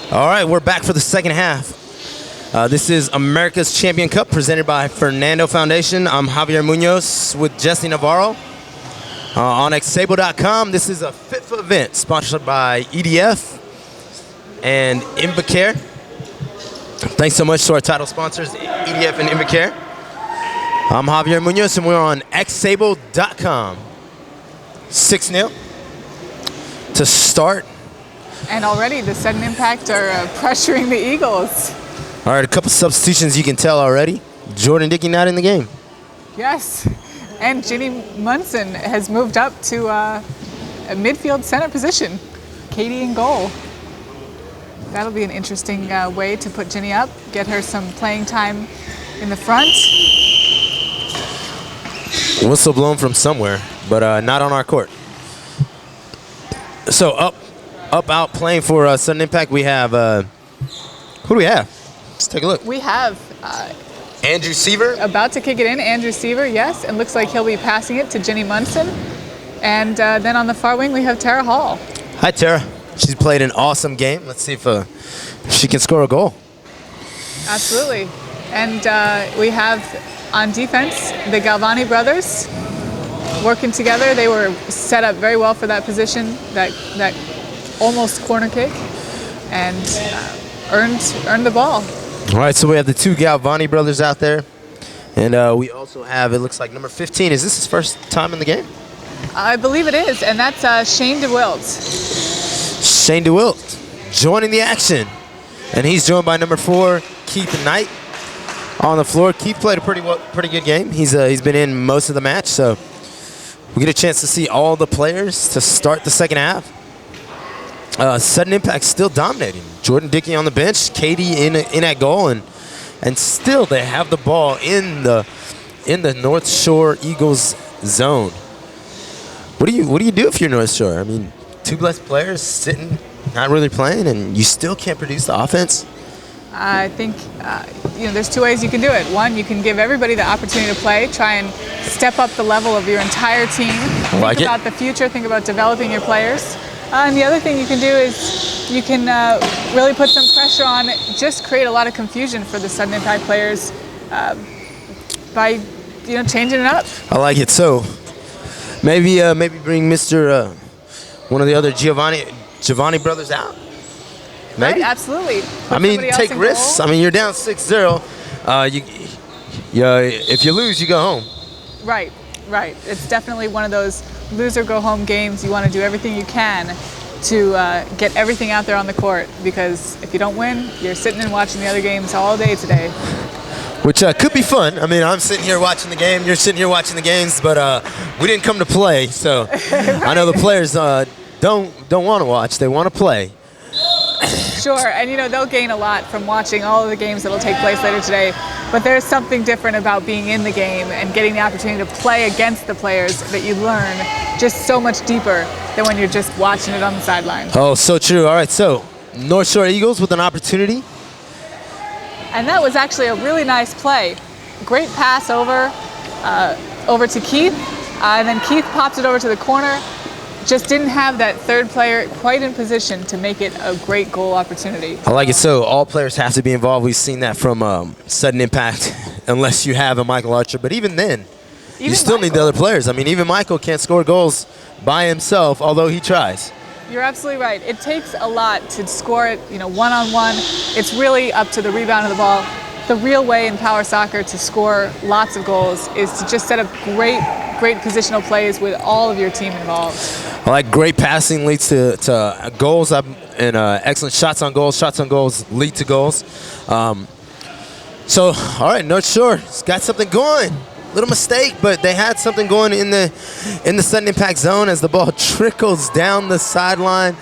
All right, we're back for the second half. This is America's Champion Cup presented by Fernando Foundation. I'm Javier Munoz with Jesse Navarro on xsable.com. This is a FIFA event sponsored by EDF and Invacare. Thanks so much to our title sponsors, EDF and Invacare. I'm Javier Munoz, and we're on xsable.com. 6-0 to start. And already the sudden impact are pressuring the Eagles. All right, a couple substitutions you can tell already. Jordan Dickey not in the game. Yes, and Ginny Munson has moved up to a midfield center position. Katie in goal. That'll be an interesting way to put Ginny up, get her some playing time in the front. Whistle blown from somewhere, but not on our court. So out playing for Sudden Impact, we have, who do we have? Let's take a look. We have Andrew Seaver. About to kick it in, Andrew Seaver, yes, and looks like he'll be passing it to Ginny Munson. And then on the far wing, we have Tara Hall. Hi, Tara. She's played an awesome game. Let's see if she can score a goal. Absolutely. And we have on defense, the Galvani brothers working together. They were set up very well for that position, that almost corner kick, and earned the ball. All right, so we have the two Galvani brothers out there. And we also have, it looks like, number 15. Is this his first time in the game? I believe it is, and that's Shane DeWilt. Shane DeWilt joining the action. And he's joined by number 4, Keith Knight, on the floor. Keith played a pretty good game. He's been in most of the match, so we get a chance to see all the players to start the second half. Sudden Impact still dominating. Jordan Dickey on the bench, Katie in at goal, and still they have the ball in the North Shore Eagles zone. What do you do if you're North Shore? I mean, 2 less players sitting, not really playing, and you still can't produce the offense. I think there's 2 ways you can do it. One, you can give everybody the opportunity to play, try and step up the level of your entire team. Think about the future, think about developing your players. And the other thing you can do is you can really put some pressure on, just create a lot of confusion for the Sudden Impact players by changing it up. I like it. So maybe bring Mr. One of the other Giovanni brothers out. Maybe. Right, absolutely. I mean, take risks. I mean, you're down 6-0. If you lose, you go home. Right. It's definitely one of those lose or go home games. You want to do everything you can to get everything out there on the court, because if you don't win, you're sitting and watching the other games all day today. Which could be fun. I mean, I'm sitting here watching the game. You're sitting here watching the games, but we didn't come to play. So right. I know the players don't want to watch. They want to play. Sure, and they'll gain a lot from watching all of the games that'll take place later today. But there's something different about being in the game and getting the opportunity to play against the players that you learn just so much deeper than when you're just watching it on the sideline. Oh, so true. All right, so North Shore Eagles with an opportunity. And that was actually a really nice play. Great pass over to Keith, and then Keith pops it over to the corner. Just didn't have that third player quite in position to make it a great goal opportunity. I like it. So all players have to be involved. We've seen that from Sudden Impact, unless you have a Michael Archer. But even then, you still need the other players. I mean, even Michael can't score goals by himself, although he tries. You're absolutely right. It takes a lot to score it, one-on-one. It's really up to the rebound of the ball. The real way in power soccer to score lots of goals is to just set up great positional plays with all of your team involved. I like great passing leads to goals, and excellent shots on goals. Shots on goals lead to goals. So, all right, North Shore's got something going. Little mistake, but they had something going in the Sudden Impact zone as the ball trickles down the sideline,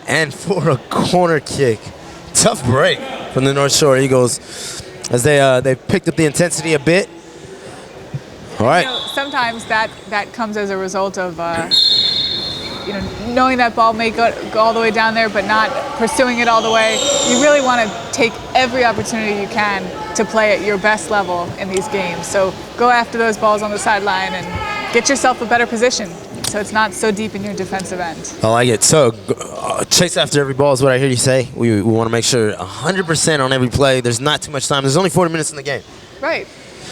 and for a corner kick. Tough break from the North Shore Eagles as they picked up the intensity a bit. All right. Sometimes that comes as a result of knowing that ball may go all the way down there, but not pursuing it all the way. You really want to take every opportunity you can to play at your best level in these games. So go after those balls on the sideline and get yourself a better position. so it's not so deep in your defensive end. I like it. So chase after every ball is what I hear you say. We want to make sure 100% on every play. There's not too much time. There's only 40 minutes in the game. Right,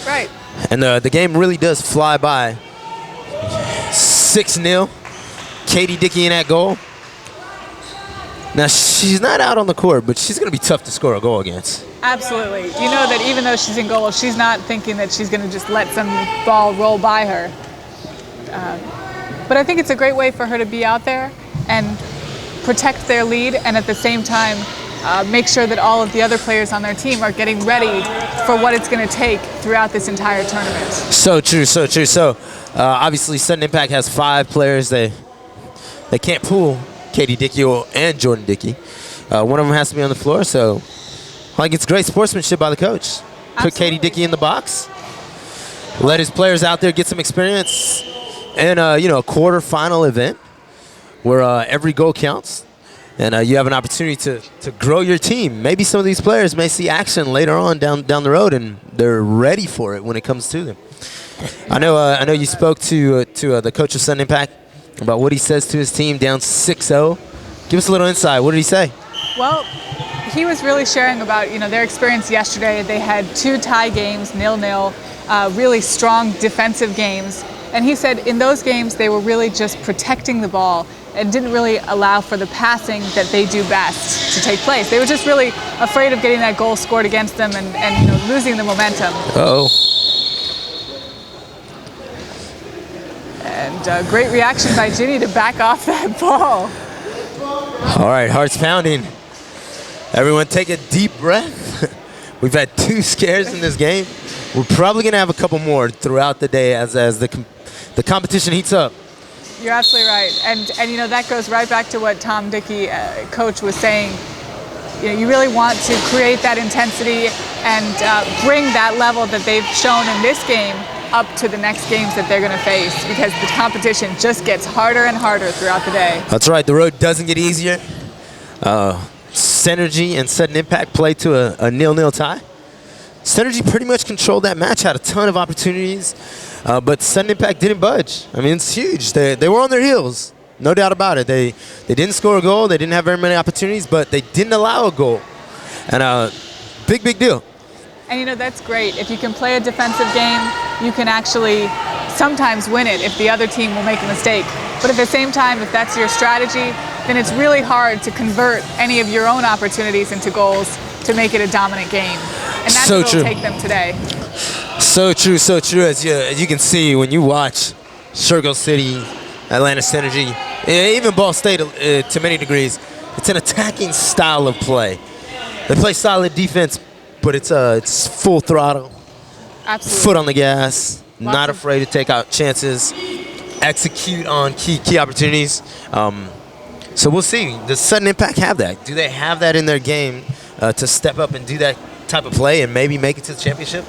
right. And the game really does fly by. 6-0. Katie Dickey in that goal. Now, she's not out on the court, but she's going to be tough to score a goal against. Absolutely. You know that even though she's in goal, she's not thinking that she's going to just let some ball roll by her. But I think it's a great way for her to be out there and protect their lead, and at the same time make sure that all of the other players on their team are getting ready for what it's going to take throughout this entire tournament. So true, so true. So obviously Sudden Impact has 5 players. They can't pull Katie Dickey and Jordan Dickey. One of them has to be on the floor, so like it's great sportsmanship by the coach. Put Katie Dickey in the box, let his players out there get some experience, and a quarterfinal event where every goal counts, and you have an opportunity to grow your team. Maybe some of these players may see action later on down the road, and they're ready for it when it comes to them. I know you spoke to the coach of Sudden Impact about what he says to his team down 6-0. Give us a little insight. What did he say? Well, he was really sharing about their experience yesterday. They had 2 tie games, 0-0, really strong defensive games. And he said in those games they were really just protecting the ball and didn't really allow for the passing that they do best to take place. They were just really afraid of getting that goal scored against them and losing the momentum. Uh-oh. And great reaction by Ginny to back off that ball. All right, hearts pounding. Everyone take a deep breath. We've had 2 scares in this game. We're probably going to have a couple more throughout the day as the competition heats up. You're absolutely right. And that goes right back to what Tom Dickey, coach, was saying. You really want to create that intensity and bring that level that they've shown in this game up to the next games that they're going to face, because the competition just gets harder and harder throughout the day. That's right. The road doesn't get easier. Synergy and Sudden Impact played to a 0-0 tie. Synergy pretty much controlled that match, had a ton of opportunities, but Sudden Impact didn't budge. I mean, it's huge. They were on their heels, no doubt about it. They didn't score a goal. They didn't have very many opportunities, but they didn't allow a goal. And big deal. And that's great. If you can play a defensive game, you can actually sometimes win it if the other team will make a mistake. But at the same time, if that's your strategy, then it's really hard to convert any of your own opportunities into goals to make it a dominant game. And that's what will take them today. So true, so true. As you can see when you watch Circle City, Atlanta Synergy, even Ball State to many degrees, it's an attacking style of play. They play solid defense, but it's full throttle. Absolutely. Foot on the gas, not afraid to take out chances, execute on key opportunities. So we'll see. Does Sudden Impact have that? Do they have that in their game to step up and do that type of play and maybe make it to the championship?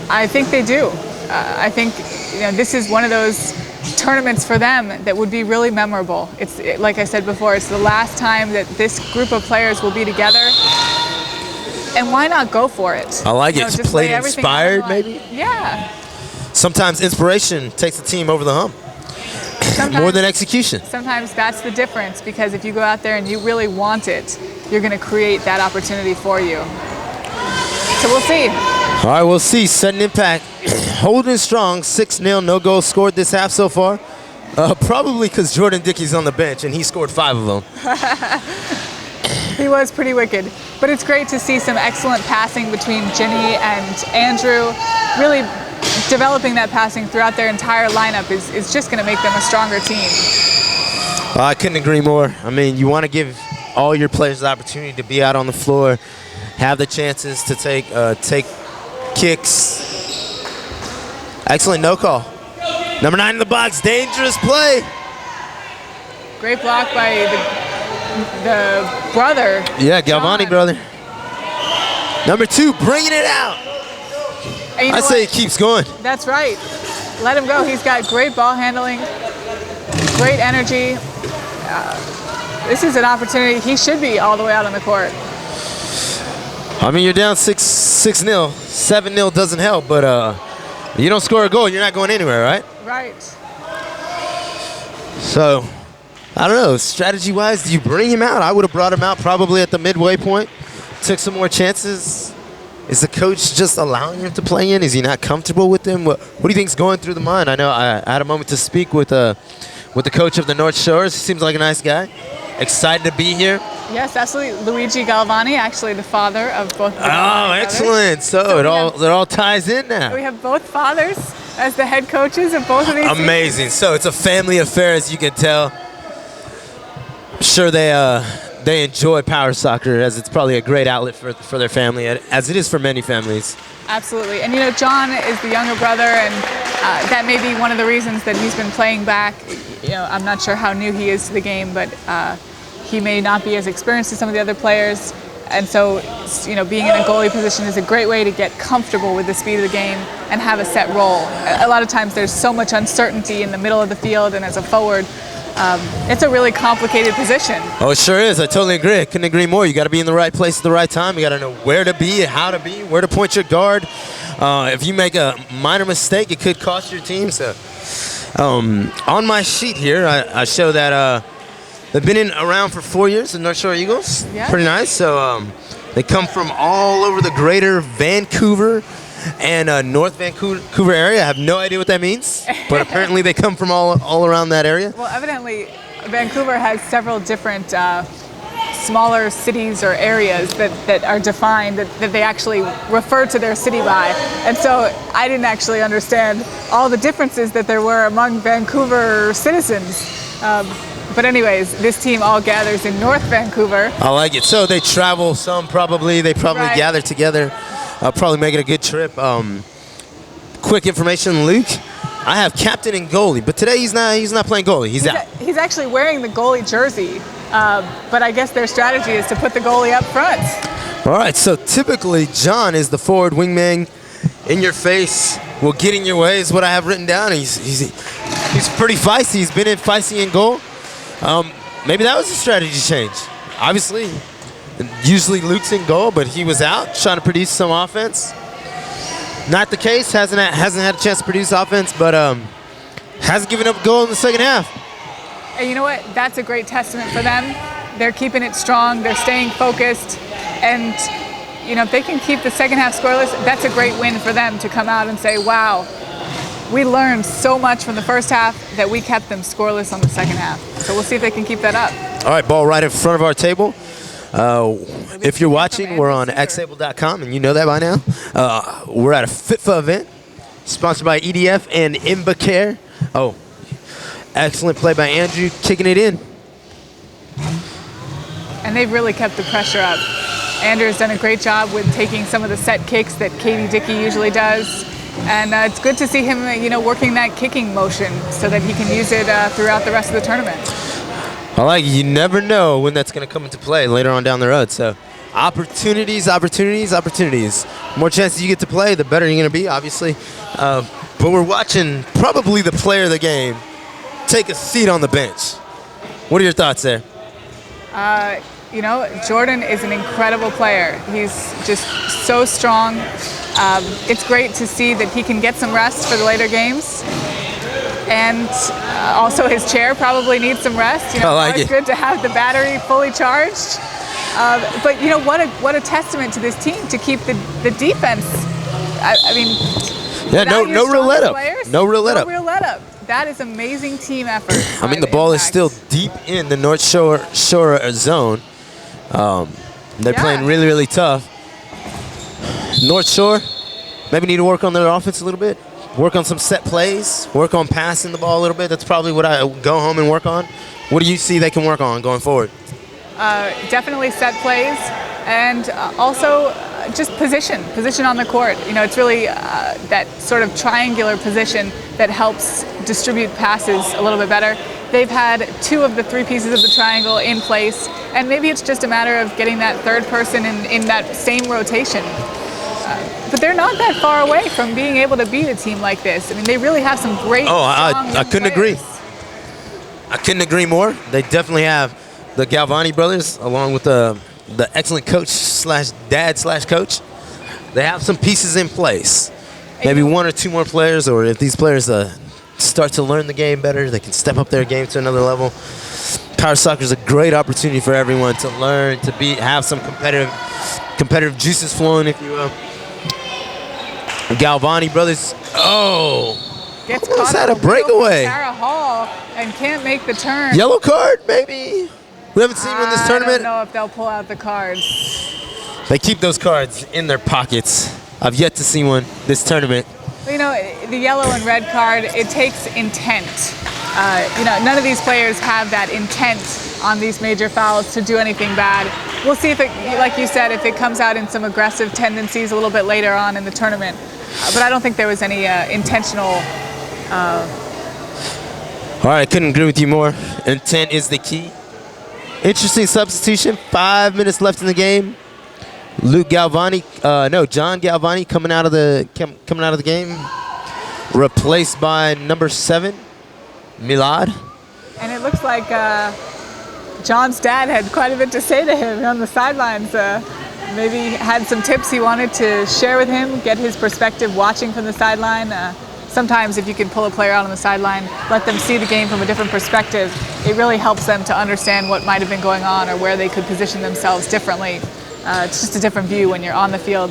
I think they do. I think this is one of those tournaments for them that would be really memorable. Like I said before, it's the last time that this group of players will be together. And why not go for it? I like it. Just play inspired, maybe? Yeah. Sometimes inspiration takes the team over the hump. More than execution. Sometimes that's the difference, because if you go out there and you really want it, you're going to create that opportunity for you. So we'll see. All right, we'll see. Sudden Impact holding strong, 6-0, no goals scored this half so far. Probably because Jordan Dickey's on the bench and he scored 5 of them. He was pretty wicked. But it's great to see some excellent passing between Ginny and Andrew. Really developing that passing throughout their entire lineup is just going to make them a stronger team. I couldn't agree more. I mean, you want to give all your players the opportunity to be out on the floor, have the chances to take kicks. Excellent no call. Number 9 in the box, dangerous play. Great block by the brother. Yeah, Galvani brother. Number 2, bringing it out. I say he keeps going. That's right. Let him go. He's got great ball handling, great energy. This is an opportunity. He should be all the way out on the court. I mean, you're down 6-0. 7-0 doesn't help, but you don't score a goal, you're not going anywhere, right? Right. So, I don't know, strategy-wise, do you bring him out? I would have brought him out probably at the midway point, took some more chances. Is the coach just allowing him to play in? Is he not comfortable with him? What do you think's going through the mind? I know I had a moment to speak with the coach of the North Shores. He seems like a nice guy. Excited to be here. Yes, absolutely. Luigi Galvani, actually the father of both of the excellent. So it all ties in now. We have both fathers as the head coaches of both of these Amazing. teams. So it's a family affair, as you can tell. I'm sure they enjoy power soccer, as it's probably a great outlet for their family, as it is for many families. Absolutely. And, John is the younger brother, and that may be one of the reasons that he's been playing back. I'm not sure how new he is to the game, but he may not be as experienced as some of the other players. And so, being in a goalie position is a great way to get comfortable with the speed of the game and have a set role. A lot of times there's so much uncertainty in the middle of the field, and as a forward, it's a really complicated position. Oh, it sure is. I totally agree. I couldn't agree more. You got to be in the right place at the right time. You got to know where to be, how to be, where to point your guard. If you make a minor mistake, it could cost your team. So, on my sheet here, I show that they've been around for 4 years, the North Shore Eagles. Yeah. Pretty nice. So they come from all over the greater Vancouver and North Vancouver area. I have no idea what that means, but apparently they come from all around that area. Well, evidently, Vancouver has several different smaller cities or areas that are defined that they actually refer to their city by. And so I didn't actually understand all the differences that there were among Vancouver citizens. But anyways, this team all gathers in North Vancouver. I like it. So they travel some probably. They probably Right. gather together. Probably make it a good trip. Quick information, Luke. I have captain and goalie, but today he's not playing goalie. He's out. He's actually wearing the goalie jersey, but I guess their strategy is to put the goalie up front. All right, so typically John is the forward wingman, in your face, will get in your way is what I have written down. He's pretty feisty. He's been feisty in goal. Maybe that was a strategy change. Obviously, usually Luke's in goal, but he was out trying to produce some offense. Not the case. Hasn't had a chance to produce offense, but hasn't given up a goal in the second half. And you know what? That's a great testament for them. They're keeping it strong. They're staying focused. And, if they can keep the second half scoreless, that's a great win for them to come out and say, wow, we learned so much from the first half that we kept them scoreless on the second half. So we'll see if they can keep that up. All right, ball right in front of our table. If you're watching, we're on xable.com, and you know that by now. We're at a FIFA event sponsored by EDF and Imbacare. Oh, excellent play by Andrew, kicking it in. And they've really kept the pressure up. Andrew has done a great job with taking some of the set kicks that Katie Dickey usually does. And it's good to see him, working that kicking motion so that he can use it throughout the rest of the tournament. I like it. You never know when that's going to come into play later on down the road. So opportunities. More chances you get to play, the better you're going to be, obviously. But we're watching probably the player of the game take a seat on the bench. What are your thoughts there? Jordan is an incredible player. He's just so strong. It's great to see that he can get some rest for the later games. And also his chair probably needs some rest. I like it's good to have the battery fully charged. But what a testament to this team to keep the defense. No real let up. No real let up. That is amazing team effort. The ball is still deep in the North Shore zone. They're playing really, really tough. North Shore maybe need to work on their offense a little bit. Work on some set plays. Work on passing the ball a little bit. That's probably what I go home and work on. What do you see they can work on going forward? Definitely set plays, and also just position on the court. It's really that sort of triangular position that helps distribute passes a little bit better. They've had 2 of the 3 pieces of the triangle in place, and maybe it's just a matter of getting that third person in that same rotation. But they're not that far away from being able to beat a team like this. They really have some great I couldn't agree. I couldn't agree more. They definitely have the Galvani brothers, along with the excellent coach / dad / coach. They have some pieces in place. Maybe 1 or 2 more players, or if these players start to learn the game better. They can step up their game to another level. Power soccer is a great opportunity for everyone to learn, to have some competitive juices flowing, if you will. Galvani brothers. Oh. Gets caught that a breakaway? Sarah Hall and can't make the turn. Yellow card, maybe. We haven't seen one in this tournament. I don't know if they'll pull out the cards. They keep those cards in their pockets. I've yet to see one this tournament. You know, the yellow and red card, it takes intent. You know, none of these players have that intent on these major fouls to do anything bad. We'll see if it, like you said, if it comes out in some aggressive tendencies a little bit later on in the tournament. But I don't think there was any intentional. All right, I couldn't agree with you more. Intent is the key. Interesting substitution. 5 minutes left in the game. John Galvani coming out of the game, replaced by number 7, Milad. And it looks like John's dad had quite a bit to say to him on the sidelines. Maybe had some tips he wanted to share with him, get his perspective watching from the sideline. Sometimes if you can pull a player out on the sideline, let them see the game from a different perspective, it really helps them to understand what might have been going on or where they could position themselves differently. It's just a different view when you're on the field.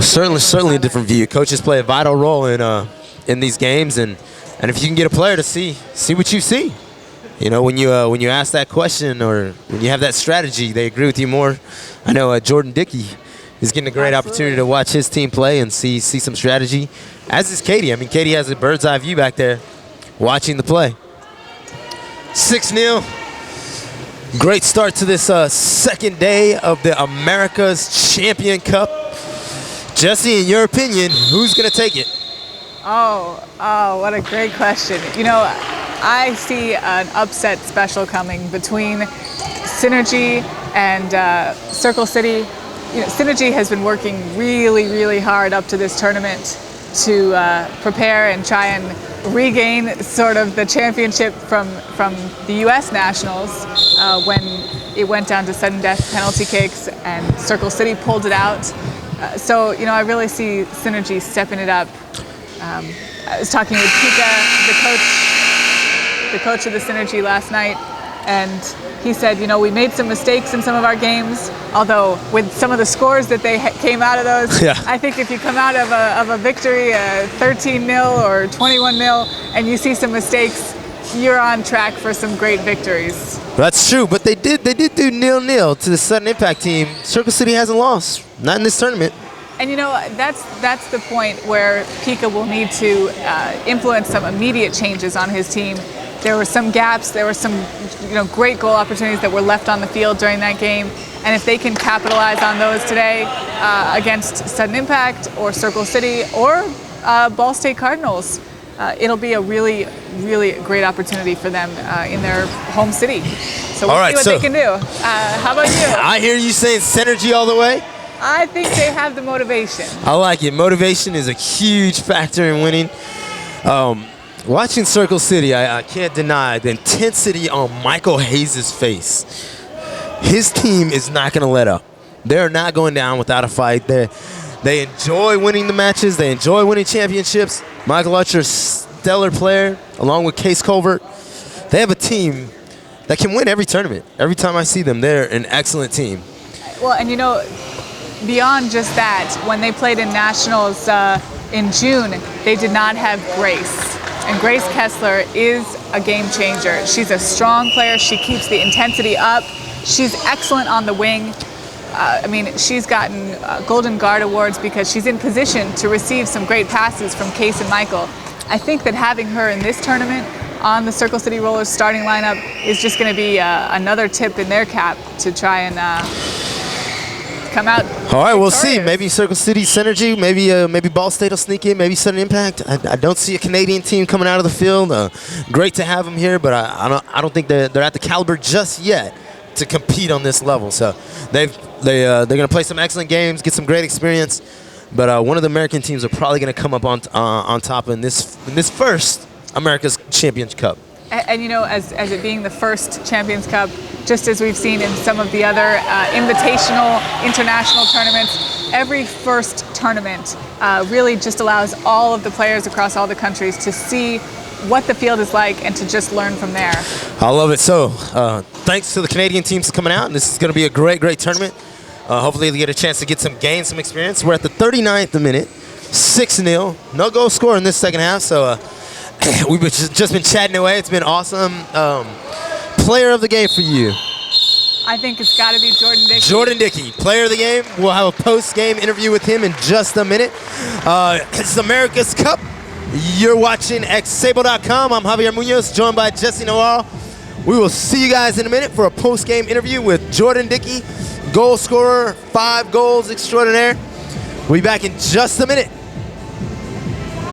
Certainly a different view. Coaches play a vital role in these games, and if you can get a player to see what you see, you know, when you ask that question or when you have that strategy, they agree with you more. I know Jordan Dickey is getting a great opportunity to watch his team play and see some strategy, as is Katie. I mean, Katie has a bird's eye view back there watching the play. 6-0. Great start to this second day of the America's Champion Cup. Jesse, in your opinion, who's going to take it? Oh, what a great question. You know, I see an upset special coming between Synergy and Circle City. You know, Synergy has been working really, really hard up to this tournament to prepare and try and regain sort of the championship from the U.S. Nationals when it went down to sudden death penalty kicks and Circle City pulled it out. So, you know, I really see Synergy stepping it up. I was talking with Pika, the coach of the Synergy last night, and he said, you know, we made some mistakes in some of our games, although with some of the scores that they came out of those, yeah. I think if you come out of a victory, 13-0 or 21-0, and you see some mistakes, you're on track for some great victories. That's true, but they did do 0-0 to the Sudden Impact team. Circle City hasn't lost, not in this tournament. And you know, that's the point where Pika will need to influence some immediate changes on his team. There were some gaps, there were some great goal opportunities that were left on the field during that game. And if they can capitalize on those today against Sudden Impact or Circle City or Ball State Cardinals, it'll be a really, really great opportunity for them in their home city. So we'll see what they can do. How about you? I hear you saying Synergy all the way. I think they have the motivation. I like it. Motivation is a huge factor in winning. Watching Circle City, I can't deny the intensity on Michael Hayes' face. His team is not going to let up. They're not going down without a fight. They enjoy winning the matches. They enjoy winning championships. Michael Utcher, stellar player, along with Case Colbert. They have a team that can win every tournament. Every time I see them, they're an excellent team. Well, and you know, beyond just that, when they played in Nationals in June, they did not have Grace. And Grace Kessler is a game changer. She's a strong player. She keeps the intensity up. She's excellent on the wing. I mean, she's gotten Golden Guard awards because she's in position to receive some great passes from Case and Michael. I think that having her in this tournament on the Circle City Rollers starting lineup is just going to be another tip in their cap to try and come out. All right, we'll see. Maybe Circle City Synergy, maybe Ball State will sneak in, maybe Sudden Impact. I don't see a Canadian team coming out of the field. Great to have them here, but I don't think they're at the caliber just yet to compete on this level. So they're going to play some excellent games, get some great experience. But one of the American teams are probably going to come up on top in this first America's Champions Cup. And you know, as it being the first Champions Cup, just as we've seen in some of the other invitational international tournaments, every first tournament really just allows all of the players across all the countries to see what the field is like and to just learn from there. I love it. So thanks to the Canadian teams coming out. This is going to be a great tournament. Hopefully they get a chance to get gain some experience. We're at the 39th minute, 6-0. No goal score in this second half. So we've just been chatting away. It's been awesome. Player of the game for you? I think it's got to be Jordan Dickey. Jordan Dickey, player of the game. We'll have a post-game interview with him in just a minute. It's America's Cup. You're watching xsable.com. I'm Javier Munoz, joined by Jesse Noel. We will see you guys in a minute for a post-game interview with Jordan Dickey, goal scorer, 5 goals extraordinaire. We'll be back in just a minute.